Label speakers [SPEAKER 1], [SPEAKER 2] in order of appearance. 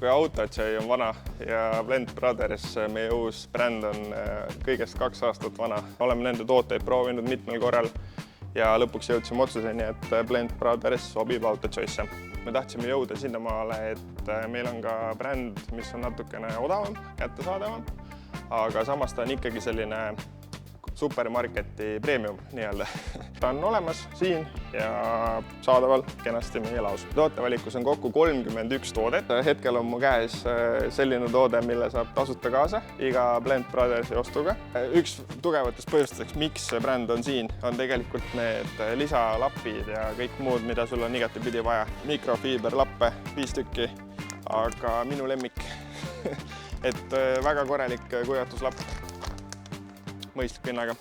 [SPEAKER 1] kui Autojoy on vana ja Blend Brothers, meie uus bränd on kõigest 2 aastat vana. Oleme nende tooteid proovinud mitmel korral ja lõpuks jõudsime otsuseni, et Blend Brothers sobib Autojoy'sse. Me tahtsime jõuda sinnamaale, et meil on ka bränd, mis on natukene odavam, kättesaadavam, aga samas ta on ikkagi selline supermarketi premium nii-öelda. Ta on olemas siin ja saadaval kenasti meie laos. Tootevalikus on kokku 31 toodet. Hetkel on mu käes selline toode, mille saab tasuta kaasa iga Blend Brothersi ostuga. Üks tugevatest põhjusteks, miks see bränd on siin, on tegelikult need lisalapid ja kõik muud, mida sul on igatepidi vaja. Mikrofiiberlappe 5 tükki, aga minu lemmik, et väga korralik kuivatuslapp. Mõistliku hinnaga.